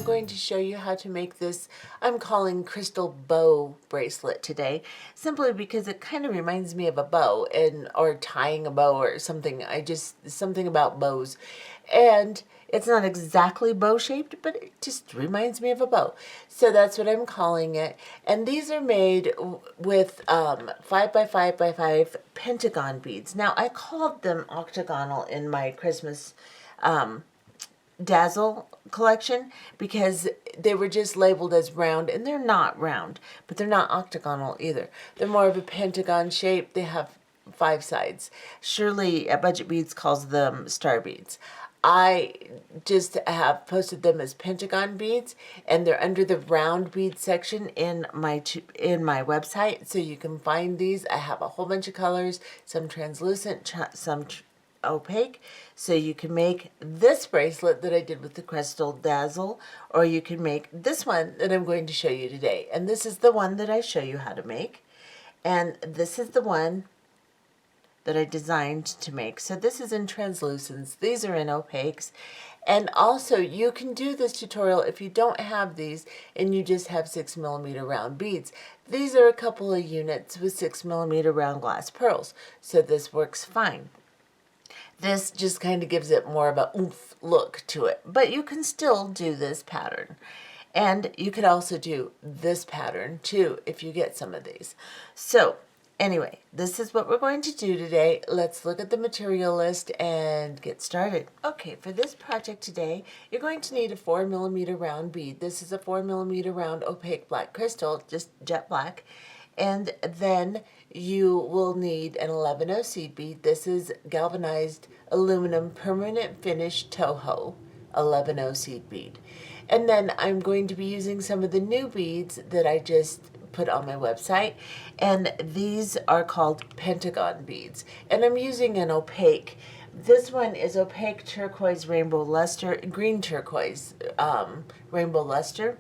I'm going to show you how to make this, I'm calling crystal bow bracelet today, simply because it kind of reminds me of a bow or tying a bow or something. Something about bows. And it's not exactly bow shaped, but it just reminds me of a bow. So that's what I'm calling it. And these are made with 5x5x5 pentagon beads. Now I called them octagonal in my Christmas Dazzle collection because they were just labeled as round, and they're not round, but they're not octagonal either. They're more of a pentagon shape. They have 5 sides. Shirley at Budget Beads calls them star beads. I just have posted them as pentagon beads, and they're under the round bead section in my website, so you can find these. I have a whole bunch of colors, some translucent, some opaque, so you can make this bracelet that I did with the crystal dazzle, or you can make this one that I'm going to show you today. And this is the one that I show you how to make, and this is the one that I designed to make. So this is in translucents, these are in opaques. And also you can do this tutorial if you don't have these and you just have 6mm round beads. These are a couple of units with 6mm round glass pearls, so this works fine. This just kind of gives it more of a oomph look to it, but you can still do this pattern. And you could also do this pattern too if you get some of these. So anyway, this is what we're going to do today. Let's look at the material list and get started. Okay, for this project today, you're going to need a 4mm round bead. This is a 4mm round opaque black crystal, just jet black. And then you will need an 11-0 seed bead. This is galvanized aluminum permanent finish Toho 11-0 seed bead. And then I'm going to be using some of the new beads that I just put on my website, and these are called pentagon beads, and I'm using an opaque. This one is opaque turquoise rainbow luster, green turquoise rainbow luster.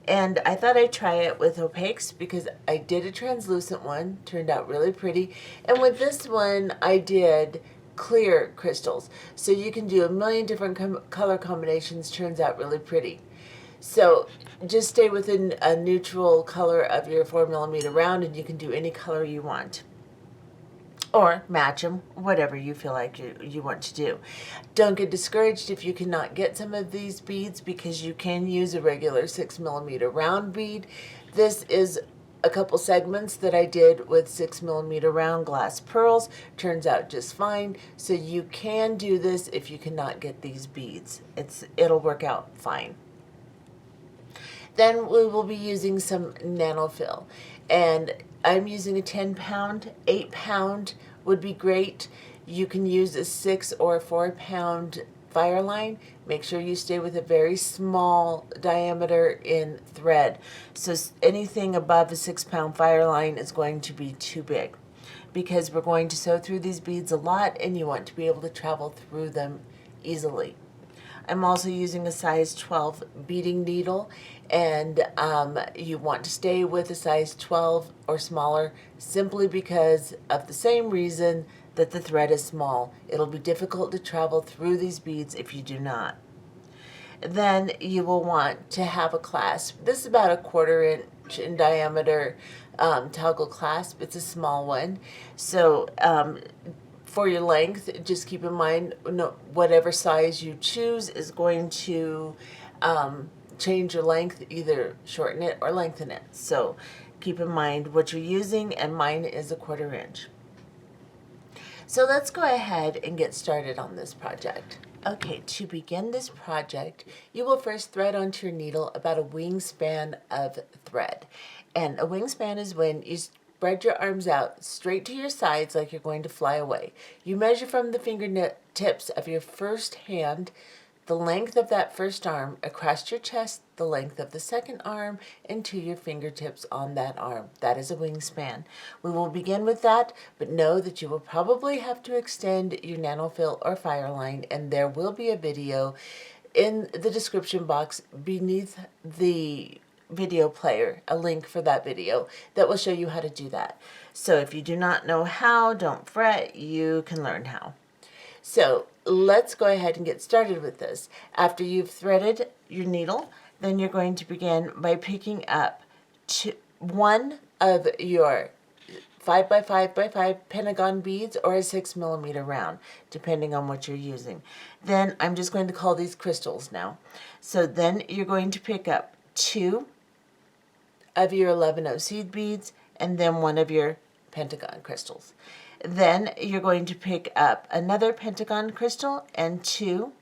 And I thought I'd try it with opaques because I did a translucent one, turned out really pretty. And with this one, I did clear crystals. So you can do a million different color combinations, turns out really pretty. So just stay within a neutral color of your 4mm round and you can do any color you want. Or match them, whatever you feel like you want to do. Don't get discouraged if you cannot get some of these beads because you can use a regular 6mm round bead. This is a couple segments that I did with 6mm round glass pearls. Turns out just fine. So you can do this if you cannot get these beads. It'll work out fine. Then we will be using some Nanofil, and I'm using a 10-pound, 8-pound would be great. You can use a 6 or a 4-pound Fireline. Make sure you stay with a very small diameter in thread. So anything above a 6-pound Fireline is going to be too big because we're going to sew through these beads a lot and you want to be able to travel through them easily. I'm also using a size 12 beading needle, and you want to stay with a size 12 or smaller simply because of the same reason that the thread is small. It'll be difficult to travel through these beads if you do not. Then you will want to have a clasp. This is about a 1/4 inch in diameter toggle clasp. It's a small one. So for your length, just keep in mind whatever size you choose is going to change your length, either shorten it or lengthen it. So keep in mind what you're using, and mine is a 1/4 inch. So let's go ahead and get started on this project. Okay, to begin this project, you will first thread onto your needle about a wingspan of thread. And a wingspan is when you spread your arms out straight to your sides like you're going to fly away. You measure from the fingertips of your first hand the length of that first arm across your chest, the length of the second arm, and to your fingertips on that arm. That is a wingspan. We will begin with that, but know that you will probably have to extend your Nanofil or Fireline, and there will be a video in the description box beneath the video player, a link for that video that will show you how to do that. So if you do not know how, don't fret, you can learn how. So let's go ahead and get started with this. After you've threaded your needle then you're going to begin by picking up one of your 5 by 5 by 5 pentagon beads or a 6mm round, depending on what you're using. Then I'm just going to call these crystals now. So then you're going to pick up 2 of your 11-0 seed beads and then 1 of your pentagon crystals. Then you're going to pick up another pentagon crystal and 2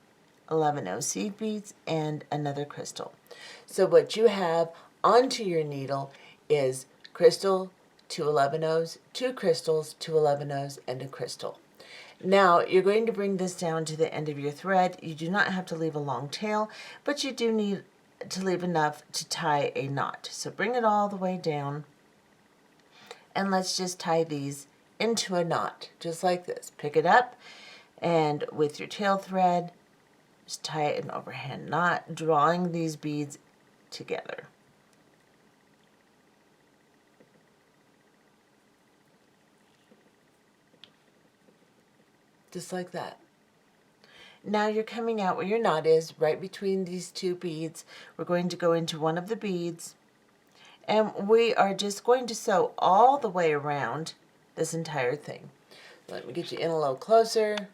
11-0 seed beads and another crystal. So what you have onto your needle is crystal, 2 11-0s, 2 crystals, 2 11-0s, and a crystal. Now you're going to bring this down to the end of your thread. You do not have to leave a long tail, but you do need to leave enough to tie a knot. So bring it all the way down, and let's just tie these into a knot, just like this. Pick it up, and with your tail thread, just tie it an overhand knot, drawing these beads together. Just like that. Now you're coming out where your knot is, right between these 2 beads. We're going to go into one of the beads, and we are just going to sew all the way around this entire thing. Let me get you in a little closer.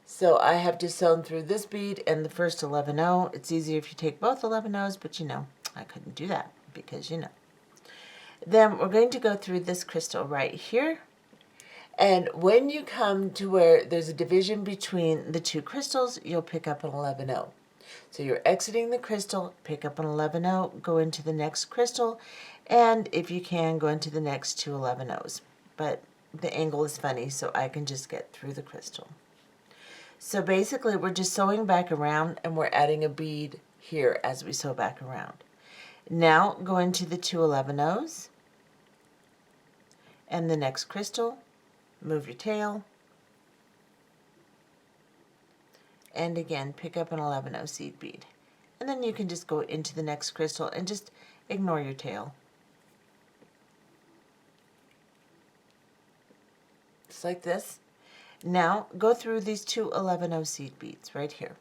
So I have just sewn through this bead and the first 11-0. It's easier if you take both 11-0s, but you know, I couldn't do that because you know. Then we're going to go through this crystal right here. And when you come to where there's a division between the 2 crystals, you'll pick up an 11-0. So you're exiting the crystal, pick up an 11-0, go into the next crystal, and if you can, go into the next 2 11-0s. But the angle is funny, so I can just get through the crystal. So basically, we're just sewing back around, and we're adding a bead here as we sew back around. Now go into the 2 11-0s, and the next crystal, move your tail, and again pick up an 11-0 seed bead. And then you can just go into the next crystal and just ignore your tail. Just like this. Now go through these 2 11-0 seed beads right here.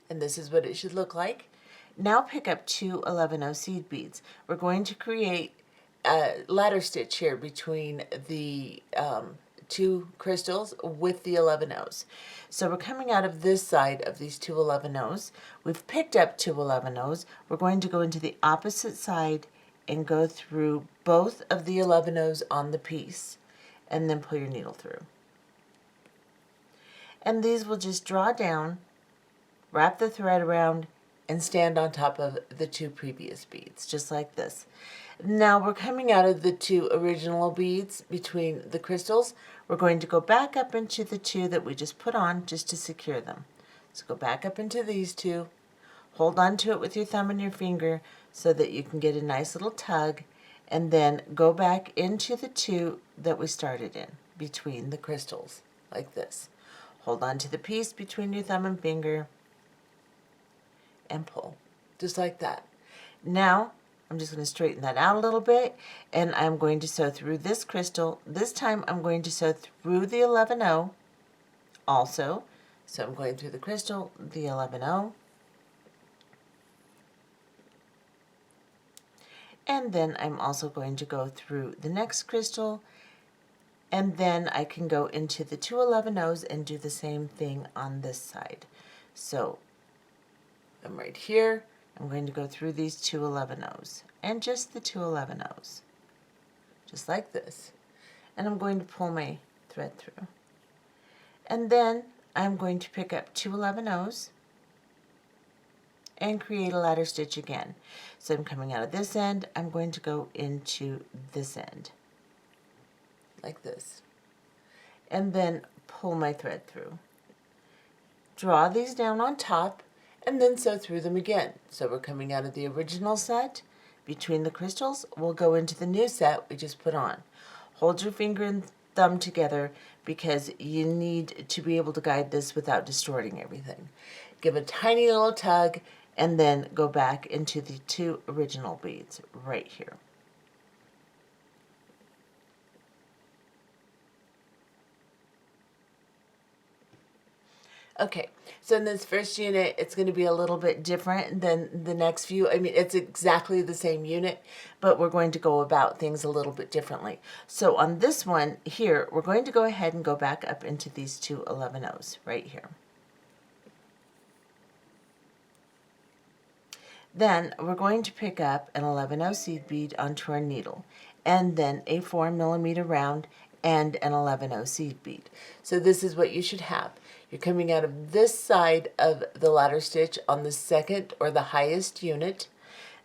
And this is what it should look like. Now pick up 2 11-0 seed beads. We're going to create a ladder stitch here between the 2 crystals with the 11-0s. So we're coming out of this side of these 2 11-0s. We've picked up 2 11-0s. We're going to go into the opposite side and go through both of the 11-0s on the piece, and then pull your needle through. And these will just draw down, wrap the thread around, and stand on top of the 2 previous beads, just like this. Now we're coming out of the 2 original beads between the crystals. We're going to go back up into the 2 that we just put on just to secure them. So go back up into these 2, hold on to it with your thumb and your finger so that you can get a nice little tug, and then go back into the 2 that we started in between the crystals, like this. Hold on to the piece between your thumb and finger and pull, just like that. Now I'm just going to straighten that out a little bit, and I'm going to sew through this crystal. This time I'm going to sew through the 11-0 also. So I'm going through the crystal, the 11-0, and then I'm also going to go through the next crystal, and then I can go into the 2 11-0s and do the same thing on this side. So I'm right here. I'm going to go through these 2 11-0s and just the 2 11-0s, just like this. And I'm going to pull my thread through. And then I'm going to pick up 2 11-0s and create a ladder stitch again. So I'm coming out of this end, I'm going to go into this end, like this. And then pull my thread through. Draw these down on top, and then sew through them again. So we're coming out of the original set. Between the crystals, we'll go into the new set we just put on. Hold your finger and thumb together because you need to be able to guide this without distorting everything. Give a tiny little tug, and then go back into the 2 original beads right here. Okay, so in this first unit, it's going to be a little bit different than the next few. I mean, it's exactly the same unit, but we're going to go about things a little bit differently. So on this one here, we're going to go ahead and go back up into these two 11-0s right here. Then we're going to pick up an 11-0 seed bead onto our needle, and then a 4mm round and an 11-0 seed bead. So this is what you should have. You're coming out of this side of the ladder stitch on the second or the highest unit.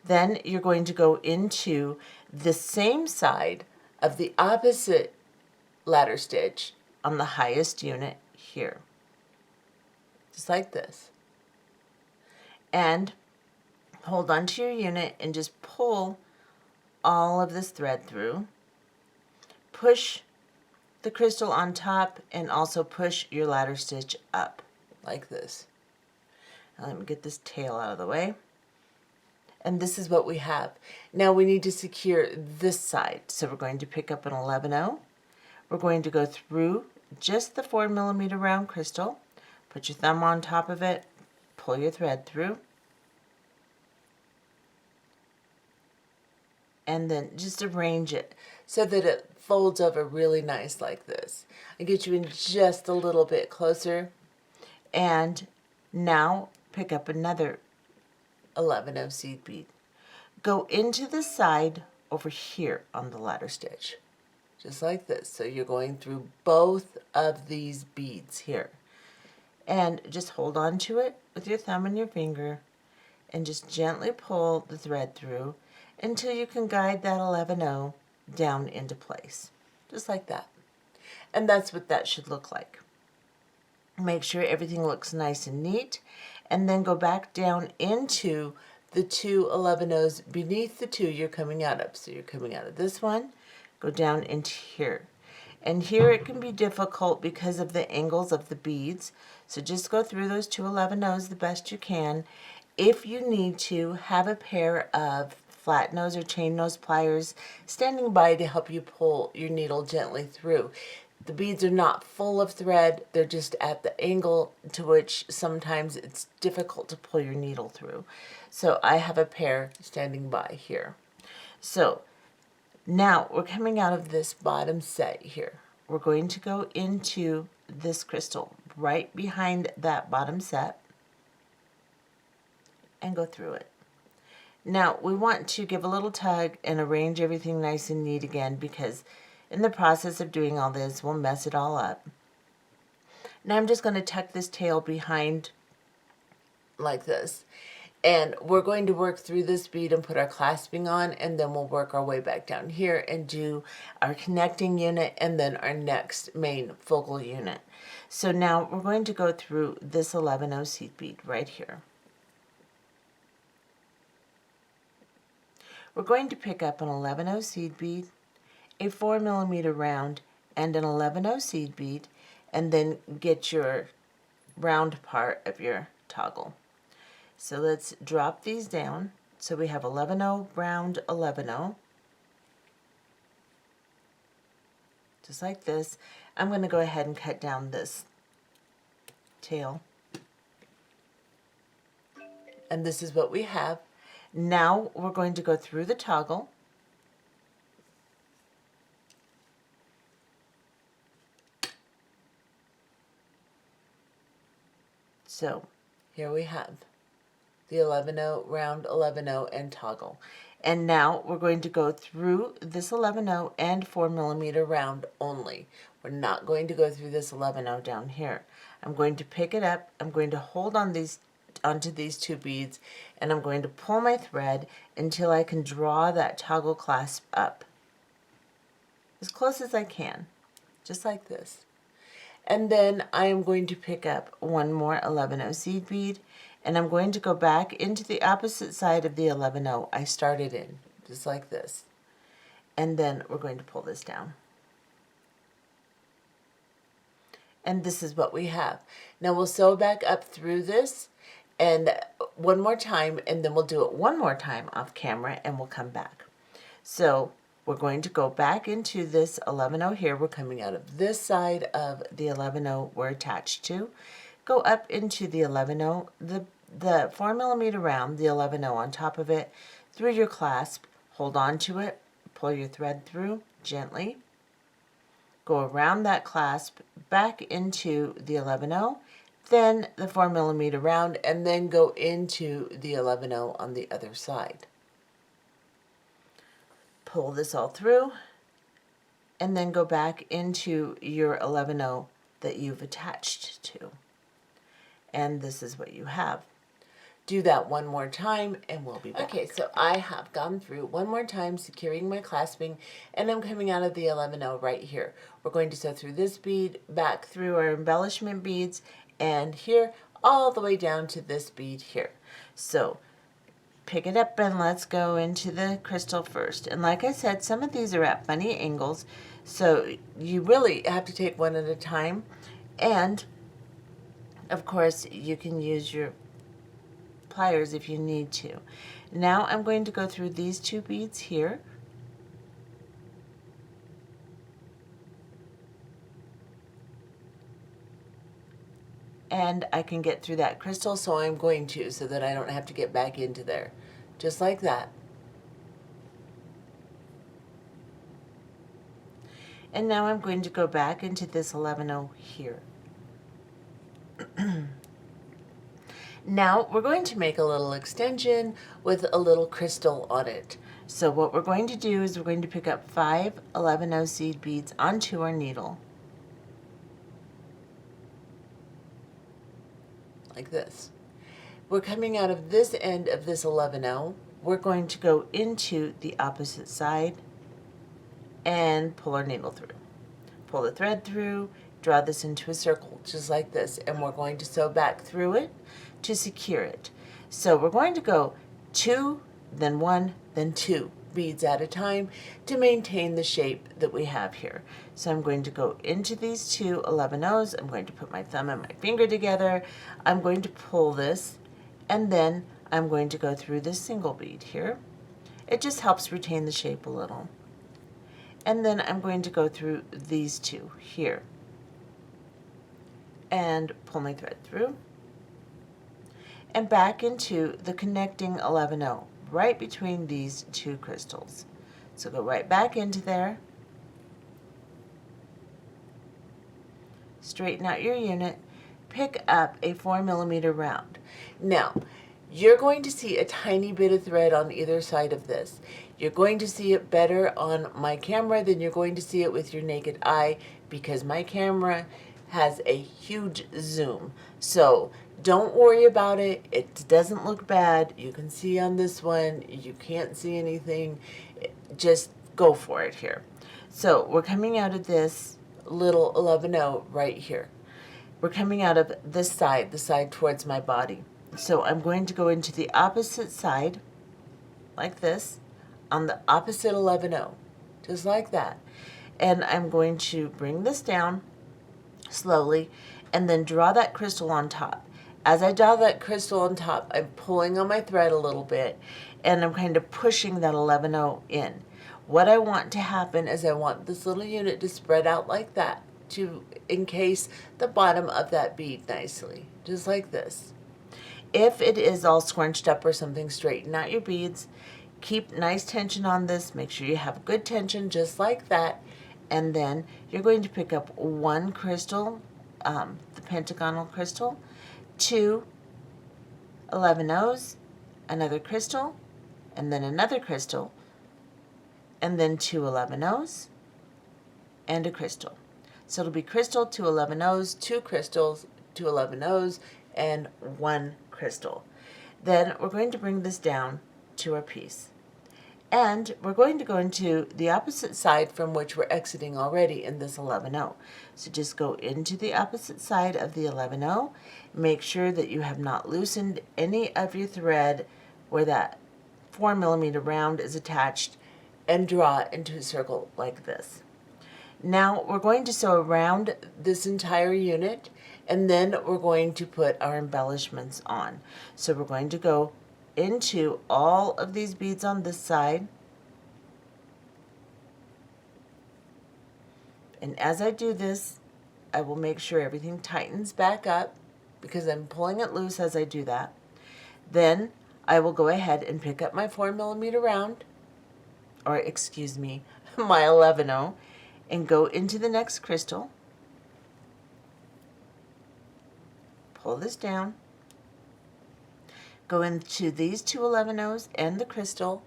Then you're going to go into the same side of the opposite ladder stitch on the highest unit here. Just like this. And hold on to your unit and just pull all of this thread through. Push the crystal on top and also push your ladder stitch up like this. Now let me get this tail out of the way. And this is what we have. Now we need to secure this side. So we're going to pick up an 11-0. We're going to go through just the 4mm round crystal. Put your thumb on top of it. Pull your thread through. And then just arrange it so that it folds over really nice like this. I get you in just a little bit closer. And now pick up another 11-0 seed bead. Go into the side over here on the ladder stitch, just like this. So you're going through both of these beads here. And just hold on to it with your thumb and your finger and just gently pull the thread through until you can guide that 11-0 down into place, just like that. And that's what that should look like. Make sure everything looks nice and neat, and then go back down into the two 11-0s beneath the two you're coming out of. So you're coming out of this one, go down into here. And here it can be difficult because of the angles of the beads. So just go through those two 11-0s the best you can. If you need to, have a pair of flat nose or chain nose pliers standing by to help you pull your needle gently through. The beads are not full of thread, they're just at the angle to which sometimes it's difficult to pull your needle through. So I have a pair standing by here. So now we're coming out of this bottom set here. We're going to go into this crystal right behind that bottom set and go through it. Now we want to give a little tug and arrange everything nice and neat again, because in the process of doing all this we'll mess it all up. Now I'm just going to tuck this tail behind like this, and we're going to work through this bead and put our clasping on, and then we'll work our way back down here and do our connecting unit and then our next main focal unit. So now we're going to go through this 11-0 seed bead right here. We're going to pick up an 11-0 seed bead, a 4mm round, and an 11-0 seed bead, and then get your round part of your toggle. So let's drop these down. So we have 11-0 round, 11-0, just like this. I'm going to go ahead and cut down this tail, and this is what we have. Now we're going to go through the toggle, so here we have the 11-0 round, 11-0 and toggle. And now we're going to go through this 11-0 and 4mm round only. We're not going to go through this 11-0 down here. I'm going to pick it up, I'm going to hold on onto these two beads, and I'm going to pull my thread until I can draw that toggle clasp up as close as I can, just like this. And then I am going to pick up one more 11-0 seed bead, and I'm going to go back into the opposite side of the 11-0 I started in, just like this. And then we're going to pull this down. And this is what we have. Now we'll sew back up through this and one more time, and then we'll do it one more time off camera and we'll come back. So we're going to go back into this 11-0 here. We're coming out of this side of the 11-0 we're attached to. go up into the 11-0, the 4mm round, the 11-0 on top of it, through your clasp, hold on to it, pull your thread through gently, go around that clasp, back into the 11-0, then the 4mm round, and then go into the 11-0 on the other side. Pull this all through, and then go back into your 11-0 that you've attached to. And this is what you have. Do that one more time and we'll be back. Okay, so I have gone through one more time securing my clasping, and I'm coming out of the 11-0 right here. We're going to sew through this bead, back through our embellishment beads, and here all the way down to this bead here. So pick it up and let's go into the crystal first. And like I said, some of these are at funny angles, so you really have to take one at a time. And of course, you can use your pliers if you need to. Now I'm going to go through these two beads here. And I can get through that crystal, so I'm going to, so that I don't have to get back into there. Just like that. And now I'm going to go back into this 11-0 here. Now we're going to make a little extension with a little crystal on it. So what we're going to do is we're going to pick up 5 11-0 seed beads onto our needle. Like this. We're coming out of this end of this 11-0. We're going to go into the opposite side and pull our needle through. Pull the thread through, draw this into a circle, just like this, and we're going to sew back through it to secure it. So we're going to go 2, then 1, then 2 beads at a time to maintain the shape that we have here. So I'm going to go into these two 11-0s. I'm going to put my thumb and my finger together. I'm going to pull this, and then I'm going to go through this single bead here. It just helps retain the shape a little. And then I'm going to go through these two here and pull my thread through and back into the connecting 11-0 right between these two crystals. So go right back into there, straighten out your unit, pick up a 4mm round. Now you're going to see a tiny bit of thread on either side of this. You're going to see it better on my camera than you're going to see it with your naked eye, because my camera has a huge zoom. So don't worry about it. It doesn't look bad. You can see on this one, you can't see anything. Just go for it here. So we're coming out of this little 11-0 right here. We're coming out of this side, the side towards my body. So I'm going to go into the opposite side, like this, on the opposite 11-0, just like that. And I'm going to bring this down slowly and then draw that crystal on top. As I draw that crystal on top, I'm pulling on my thread a little bit, and I'm kind of pushing that 11-0 in. What I want to happen is I want this little unit to spread out like that to encase the bottom of that bead nicely, just like this. If it is all scrunched up or something, straighten out your beads. Keep nice tension on this. Make sure you have good tension, just like that. And then you're going to pick up one crystal, the pentagonal crystal, 2 11-0s, another crystal, and then another crystal, and then 2 11-0s, and a crystal. So it'll be crystal, 2 11-0s, 2 crystals, 2 11-0s, and 1 crystal. Then we're going to bring this down to our piece. And we're going to go into the opposite side from which we're exiting already in this 11-0. So just go into the opposite side of the 11-0. Make sure that you have not loosened any of your thread where that 4mm round is attached, and draw into a circle like this. Now we're going to sew around this entire unit, and then we're going to put our embellishments on. So we're going to go into all of these beads on this side, and as I do this, I will make sure everything tightens back up. because I'm pulling it loose as I do that. Then I will go ahead and pick up my 4mm round, or excuse me, my 11-0, and go into the next crystal. Pull this down. Go into these two 11-0s and the crystal.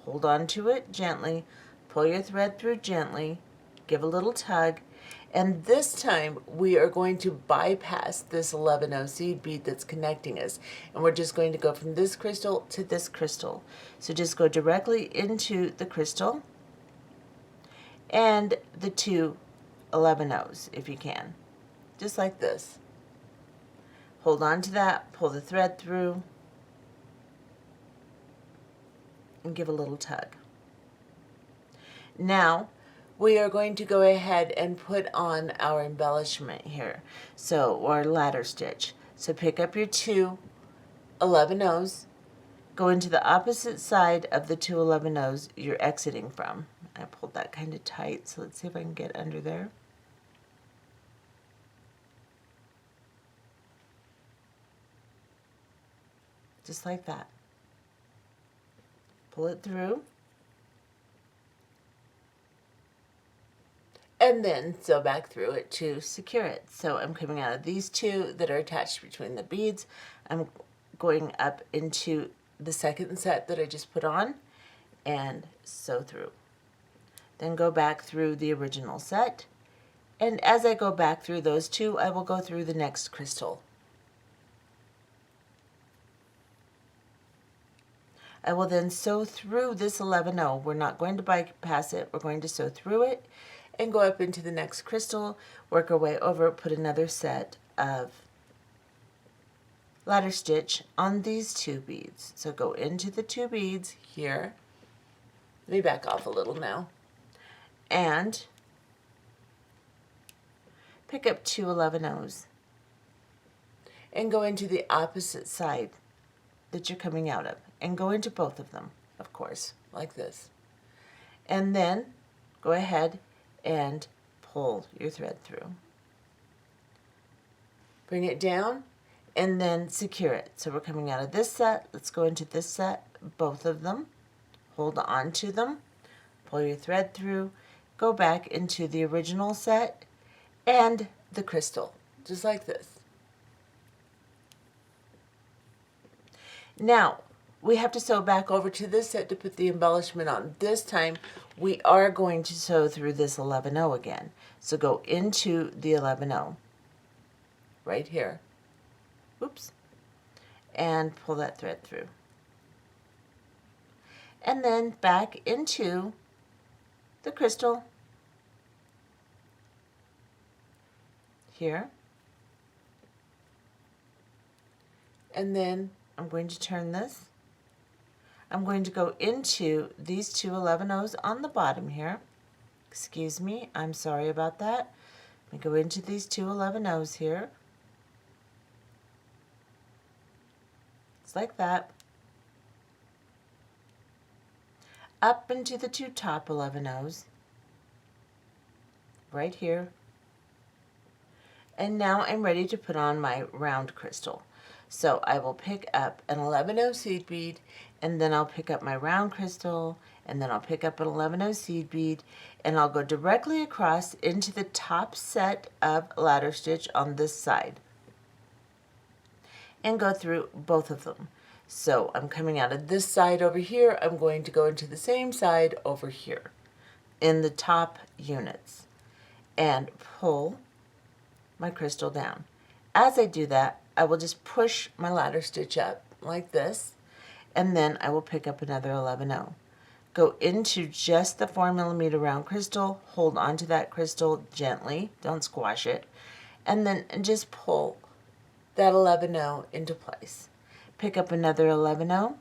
Hold on to it gently. Pull your thread through gently. Give a little tug. And this time we are going to bypass this 11-0 seed bead that's connecting us. And we're just going to go from this crystal to this crystal. So just go directly into the crystal and the two 11-0s if you can. Just like this. Hold on to that, pull the thread through, and give a little tug. Now, we are going to go ahead and put on our embellishment here, or ladder stitch. So pick up your two 11-0s, go into the opposite side of the two 11-0s you're exiting from. I pulled that kind of tight, so let's see if I can get under there. Just like that. Pull it through. And then sew back through it to secure it. So I'm coming out of these two that are attached between the beads. I'm going up into the second set that I just put on and sew through. Then go back through the original set. And as I go back through those two, I will go through the next crystal. I will then sew through this 11-0. We're not going to bypass it. We're going to sew through it and go up into the next crystal, work our way over, put another set of ladder stitch on these two beads. So go into the two beads here. Let me back off a little now. And pick up two 11-0s and go into the opposite side that you're coming out of. And go into both of them, of course, like this. And then go ahead and pull your thread through. Bring it down and then secure it. So we're coming out of this set. Let's go into this set, both of them. Hold on to them. Pull your thread through. Go back into the original set and the crystal, just like this. Now, we have to sew back over to this set to put the embellishment on. This time, we are going to sew through this 11-0 again. So go into the 11-0, right here. Oops. And pull that thread through. And then back into the crystal here. And then I'm going to turn this. I'm going to go into these two 11-0s on the bottom here. Excuse me, I'm sorry about that. I'm going to go into these two 11-0s here. It's like that. Up into the two top 11-0s. Right here. And now I'm ready to put on my round crystal. So I will pick up an 11-0 seed bead, and then I'll pick up my round crystal, and then I'll pick up an 11-0 seed bead, and I'll go directly across into the top set of ladder stitch on this side and go through both of them. So I'm coming out of this side over here. I'm going to go into the same side over here in the top units and pull my crystal down. As I do that, I will just push my ladder stitch up like this, and then I will pick up another 11-0. Go into just the 4mm round crystal, hold onto that crystal gently, don't squash it, and then just pull that 11-0 into place. Pick up another 11-0,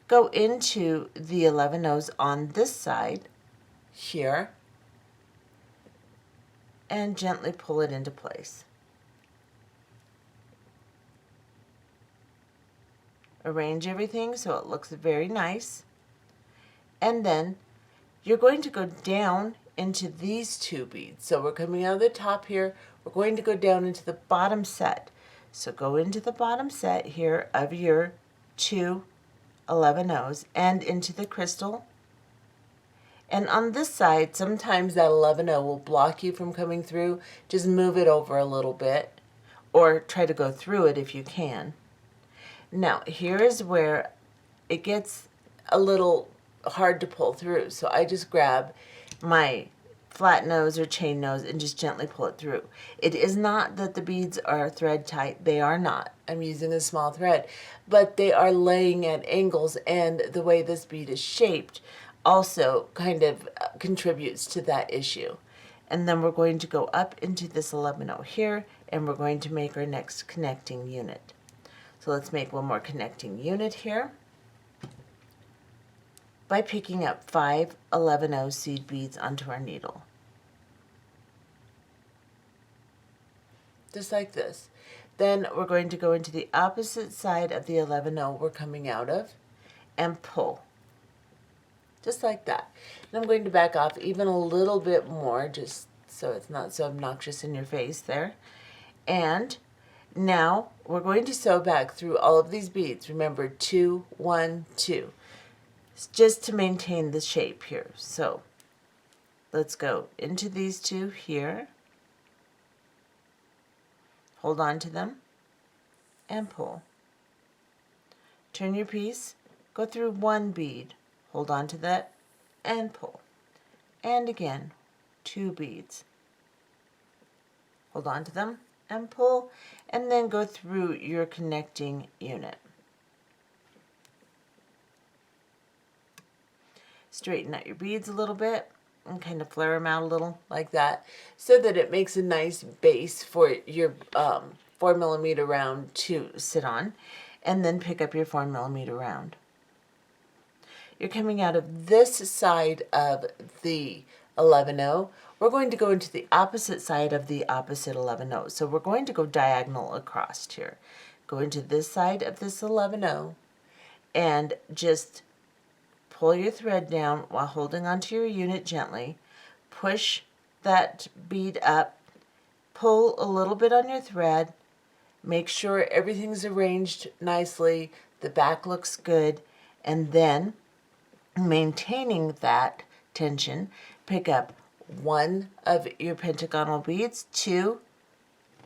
go into the 11-0s on this side here, and gently pull it into place. Arrange everything so it looks very nice. And then you're going to go down into these 2 beads. So we're coming out of the top here, we're going to go down into the bottom set. So go into the bottom set here of your 2 11-ohs and into the crystal. And on this side, sometimes that 11-oh will block you from coming through. Just move it over a little bit, or try to go through it if you can. Now, here is where it gets a little hard to pull through. So I just grab my flat nose or chain nose and just gently pull it through. It is not that the beads are thread tight. They are not. I'm using a small thread, but they are laying at angles, and the way this bead is shaped also kind of contributes to that issue. And then we're going to go up into this 11-oh here, and we're going to make our next connecting unit. So let's make one more connecting unit here by picking up 5 11-oh seed beads onto our needle. Just like this. Then we're going to go into the opposite side of the 11-oh we're coming out of and pull. Just like that. And I'm going to back off even a little bit more, just so it's not so obnoxious in your face there. And now we're going to sew back through all of these beads. Remember, 2, 1, 2. It's just to maintain the shape here. So let's go into these 2 here. Hold on to them and pull. Turn your piece, go through 1 bead, hold on to that and pull. And again, 2 beads. Hold on to them and pull, and then go through your connecting unit. Straighten out your beads a little bit and kind of flare them out a little like that, so that it makes a nice base for your 4mm round to sit on, and then pick up your 4mm round. You're coming out of this side of the 11-oh. We're going to go into the opposite side of the opposite 11-oh. So we're going to go diagonal across here. Go into this side of this 11-oh and just pull your thread down while holding onto your unit gently. Push that bead up. Pull a little bit on your thread. Make sure everything's arranged nicely. The back looks good. And then, maintaining that tension, pick up 1 of your pentagonal beads, 2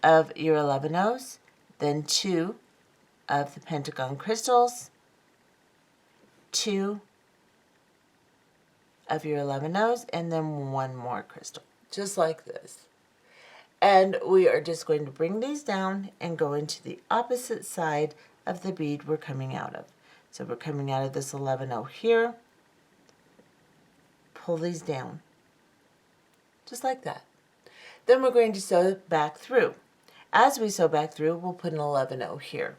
of your 11-ohs, then 2 of the pentagon crystals, 2 of your 11-ohs, and then 1 more crystal, just like this. And we are just going to bring these down and go into the opposite side of the bead we're coming out of. So we're coming out of this 11-oh here, pull these down, just like that. Then we're going to sew back through. As we sew back through, we'll put an 11-oh here.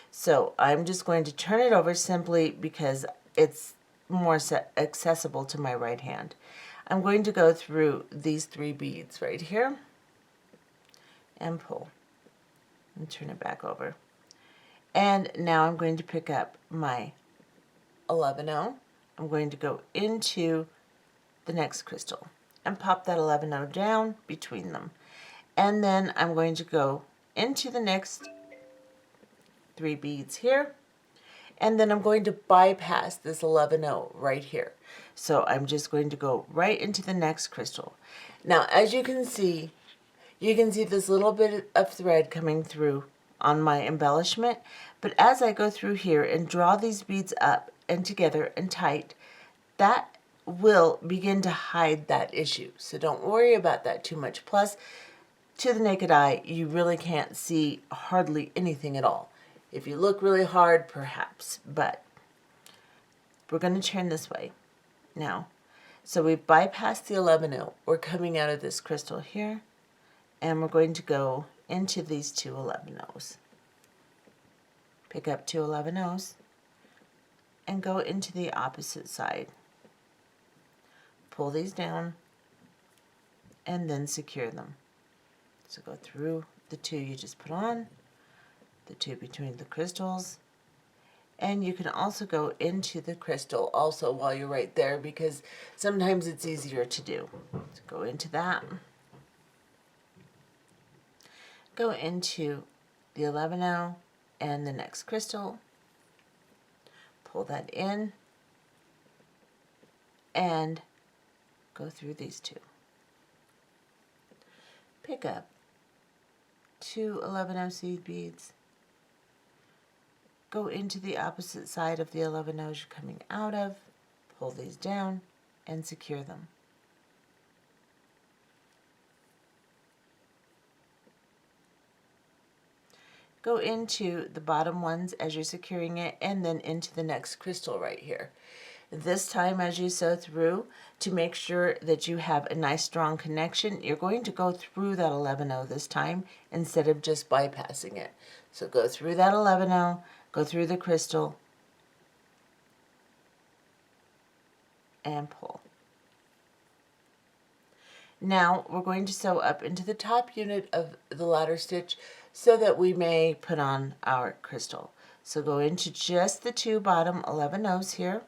So I'm just going to turn it over simply because it's more accessible to my right hand. I'm going to go through these 3 beads right here and pull and turn it back over. And now I'm going to pick up my 11-oh. I'm going to go into the next crystal and pop that 11-oh down between them. And then I'm going to go into the next 3 beads here, and then I'm going to bypass this 11-oh right here. So I'm just going to go right into the next crystal. Now, as you can see this little bit of thread coming through on my embellishment, but as I go through here and draw these beads up and together and tight, that will begin to hide that issue. So don't worry about that too much. Plus, to the naked eye, you really can't see hardly anything at all. If you look really hard, perhaps, but we're going to turn this way now. So we've bypassed the 11-oh. We're coming out of this crystal here, and we're going to go into these 2 11-ohs. Pick up 2 11-ohs and go into the opposite side. Pull these down and then secure them. So go through the 2 you just put on, the 2 between the crystals, And you can also go into the crystal also while you're right there, because sometimes it's easier to do. So go into that. Go into the 11-0 and the next crystal. Pull that in and go through these two. Pick up 2 11-0 seed beads. Go into the opposite side of the 11-0s you're coming out of. Pull these down and secure them. Go into the bottom ones as you're securing it, and then into the next crystal right here. This time, as you sew through, to make sure that you have a nice strong connection, you're going to go through that 11-0 this time instead of just bypassing it. So go through that 11-0, go through the crystal, and pull. Now we're going to sew up into the top unit of the ladder stitch so that we may put on our crystal. So go into just the 2 bottom 11-0s here.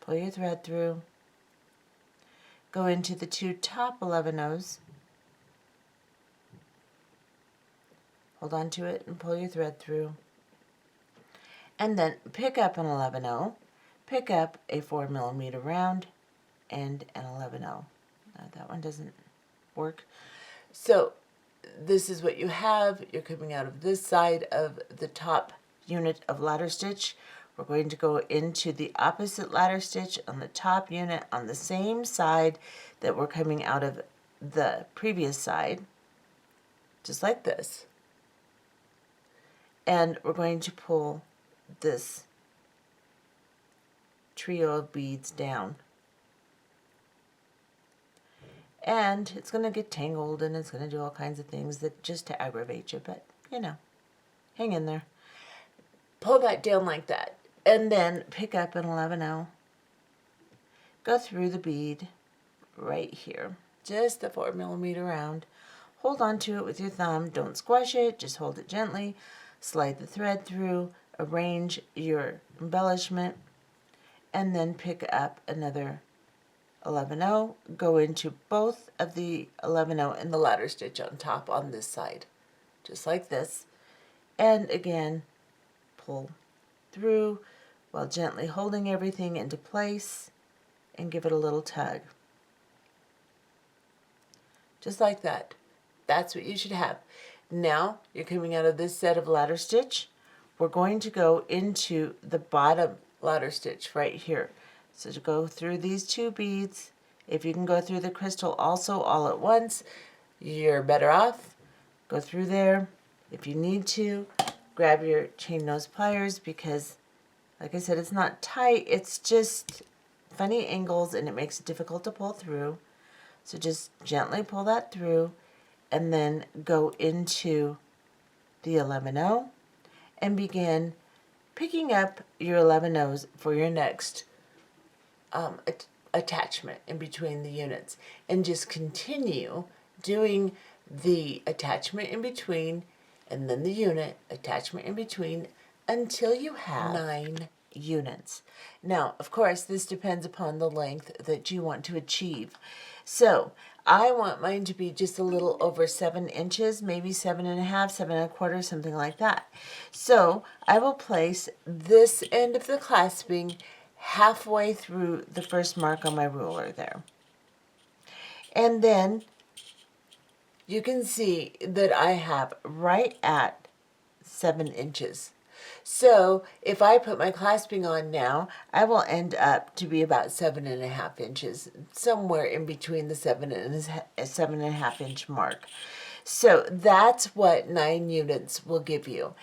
Pull your thread through. Go into the 2 top 11-0s. Hold on to it and pull your thread through. And then pick up an 11-0, pick up a 4mm round, and an 11-0. That one doesn't work. So this is what you have. You're coming out of this side of the top unit of ladder stitch. We're going to go into the opposite ladder stitch on the top unit on the same side that we're coming out of the previous side, just like this. And we're going to pull this trio of beads down. And it's going to get tangled and it's going to do all kinds of things that just to aggravate you, but you know, hang in there. Pull that down like that. And then pick up an 11-0. Go through the bead right here. Just the 4mm round. Hold on to it with your thumb. Don't squash it. Just hold it gently. Slide the thread through. Arrange your embellishment. And then pick up another 11-0. Go into both of the 11-0 and the ladder stitch on top on this side. Just like this. And again, pull through while gently holding everything into place and give it a little tug. Just like that. That's what you should have. Now you're coming out of this set of ladder stitch. We're going to go into the bottom ladder stitch right here. So to go through these 2 beads, if you can go through the crystal also all at once, you're better off. Go through there. If you need to, grab your chain nose pliers because, like I said, it's not tight, it's just funny angles and it makes it difficult to pull through. So just gently pull that through and then go into the 11-0 and begin picking up your 11-0s for your next attachment in between the units, and just continue doing the attachment in between and then the unit attachment in between until you have 9 units. Now, of course, this depends upon the length that you want to achieve. So I want mine to be just a little over 7 inches, maybe 7.5, 7.25, something like that. So I will place this end of the clasping halfway through the first mark on my ruler there. And then you can see that I have right at 7 inches. So if I put my clasping on now, I will end up to be about 7.5 inches, somewhere in between the 7.5 inch mark. So that's what 9 units will give you.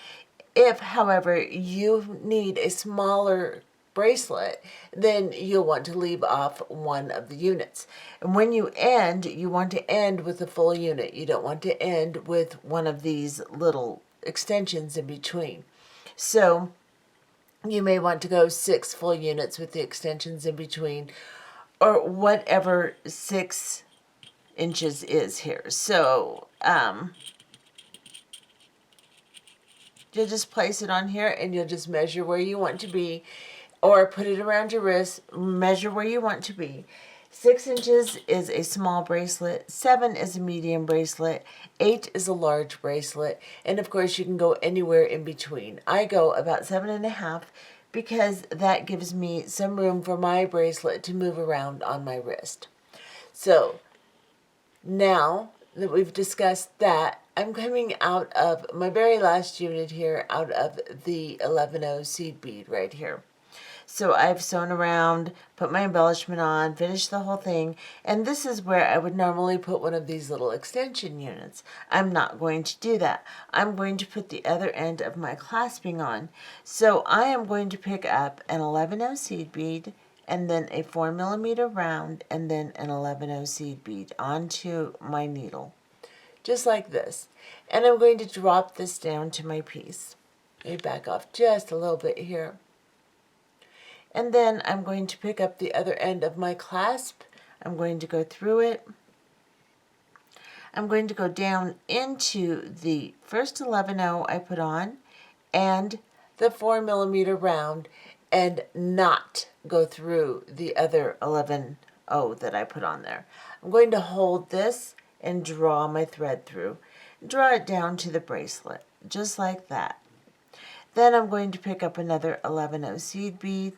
If, however, you need a smaller bracelet, then you'll want to leave off one of the units. And when you end, you want to end with a full unit. You don't want to end with one of these little extensions in between. So you may want to go 6 full units with the extensions in between, or whatever 6 inches is here. So you'll just place it on here and you'll just measure where you want to be, or put it around your wrist, measure where you want to be. 6 inches is a small bracelet, 7 is a medium bracelet, 8 is a large bracelet, and of course you can go anywhere in between. I go about 7.5 because that gives me some room for my bracelet to move around on my wrist. So now that we've discussed that, I'm coming out of my very last unit here, out of the 11-0 seed bead right here. So I've sewn around, put my embellishment on, finished the whole thing, and this is where I would normally put one of these little extension units. I'm not going to do that. I'm going to put the other end of my clasping on. So I am going to pick up an 11-0 seed bead, and then a 4mm round, and then an 11-0 seed bead onto my needle, just like this. And I'm going to drop this down to my piece. Let me back off just a little bit here. And then I'm going to pick up the other end of my clasp. I'm going to go through it. I'm going to go down into the first 11-0 I put on and the 4mm round, and not go through the other 11-0 that I put on there. I'm going to hold this and draw my thread through. Draw it down to the bracelet, just like that. Then I'm going to pick up another 11-0 seed bead,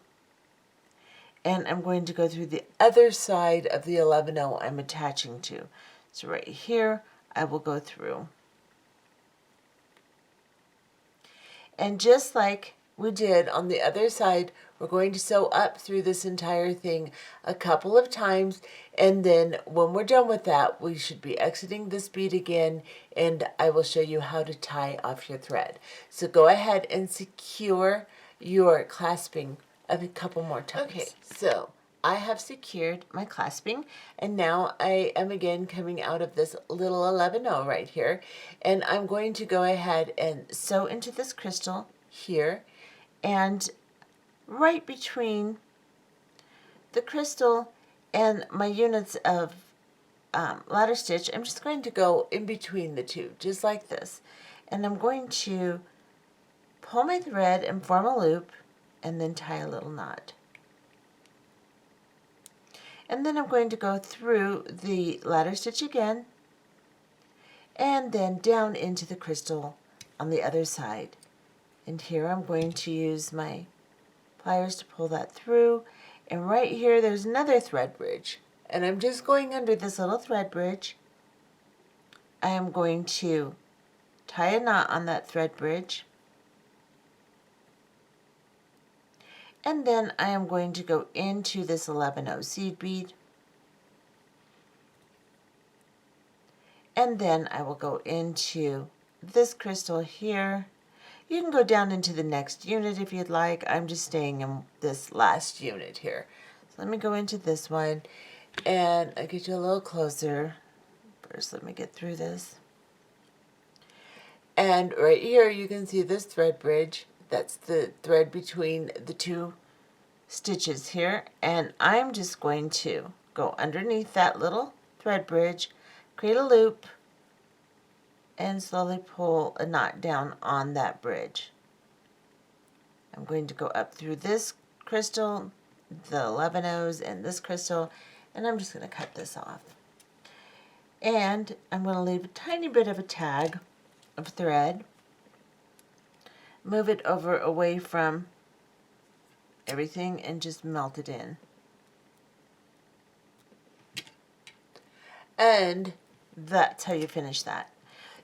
and I'm going to go through the other side of the 11-0 I'm attaching to. So right here, I will go through. And just like we did on the other side, we're going to sew up through this entire thing a couple of times, and then when we're done with that, we should be exiting this bead again, and I will show you how to tie off your thread. So go ahead and secure your clasping a couple more times. Okay, so I have secured my clasping, and now I am again coming out of this little 11-0 right here, and I'm going to go ahead and sew into this crystal here, and right between the crystal and my units of ladder stitch, I'm just going to go in between the two, just like this, and I'm going to pull my thread and form a loop, and then tie a little knot. And then I'm going to go through the ladder stitch again, and then down into the crystal on the other side. And here I'm going to use my pliers to pull that through, and right here there's another thread bridge, and I'm just going under this little thread bridge. I am going to tie a knot on that thread bridge, and then I am going to go into this 11-0 seed bead, and then I will go into this crystal here. You can go down into the next unit if you'd like. I'm just staying in this last unit here. So let me go into this one, and I'll get you a little closer. First, let me get through this. And right here you can see this thread bridge. That's the thread between the two stitches here, and I'm just going to go underneath that little thread bridge, create a loop, and slowly pull a knot down on that bridge. I'm going to go up through this crystal, the 11-0s, and this crystal, and I'm just going to cut this off. And I'm going to leave a tiny bit of a tag of thread, move it over away from everything, and just melt it in. And that's how you finish that.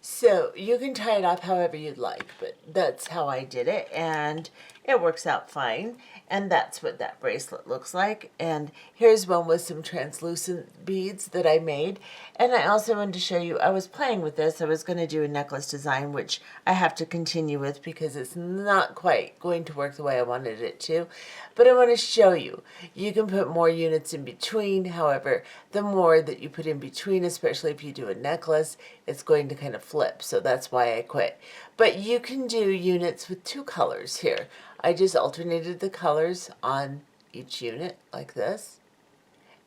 So you can tie it off however you'd like, but that's how I did it, and it works out fine. And that's what that bracelet looks like. And here's one with some translucent beads that I made. And I also wanted to show you, I was playing with this. I was going to do a necklace design, which I have to continue with because it's not quite going to work the way I wanted it to. But I want to show you, you can put more units in between. However, the more that you put in between, especially if you do a necklace, it's going to kind of flip. So that's why I quit. But you can do units with 2 colors here. I just alternated the colors on each unit like this,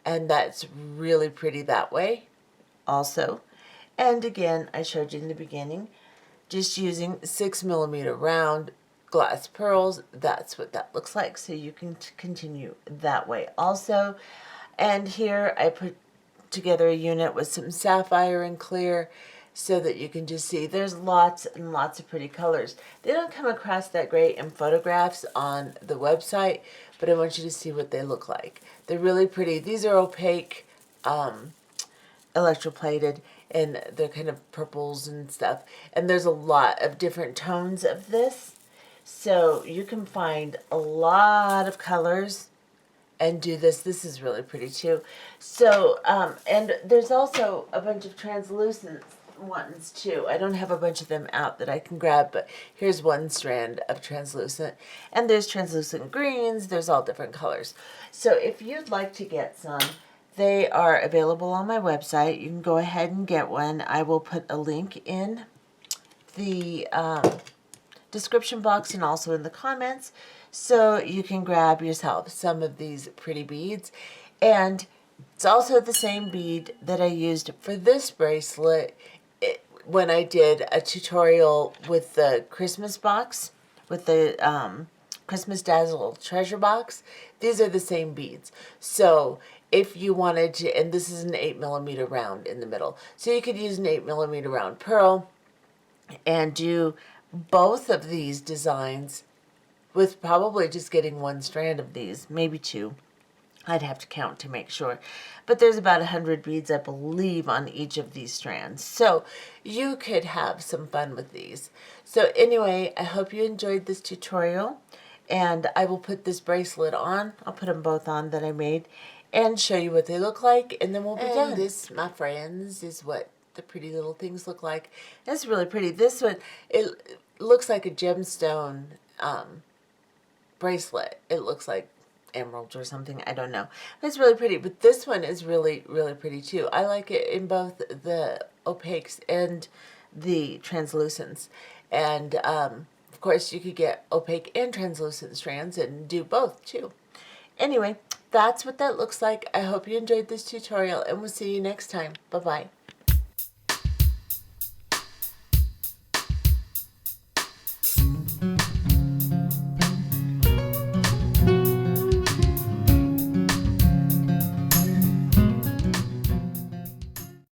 and that's really pretty that way also. And again, I showed you in the beginning, just using 6mm round glass pearls. That's what that looks like. So you can continue that way also. And here I put together a unit with some sapphire and clear so that you can just see there's lots and lots of pretty colors. They don't come across that great in photographs on the website, but I want you to see what they look like. They're really pretty. These are opaque, electroplated, and they're kind of purples and stuff. And there's a lot of different tones of this, so you can find a lot of colors and do this. This is really pretty too. So, and there's also a bunch of translucent ones too. I don't have a bunch of them out that I can grab, but here's one strand of translucent. And there's translucent greens. There's all different colors. So if you'd like to get some, they are available on my website. You can go ahead and get one. I will put a link in the description box and also in the comments, so you can grab yourself some of these pretty beads. And it's also the same bead that I used for this bracelet when I did a tutorial with the Christmas box, with the Christmas Dazzle treasure box. These are the same beads. So if you wanted to, and this is an 8mm round in the middle, so you could use an 8mm round pearl and do both of these designs with probably just getting one strand of these, maybe two. I'd have to count to make sure. But there's about 100 beads, I believe, on each of these strands. So you could have some fun with these. So anyway, I hope you enjoyed this tutorial. And I will put this bracelet on. I'll put them both on that I made and show you what they look like. And then we'll be done. This, my friends, is what the pretty little things look like. It's really pretty. This one, it looks like a gemstone bracelet. It looks like emeralds or something. I don't know. It's really pretty. But this one is really, really pretty too. I like it in both the opaques and the translucents. And of course, you could get opaque and translucent strands and do both too. Anyway, that's what that looks like. I hope you enjoyed this tutorial, and we'll see you next time. Bye-bye.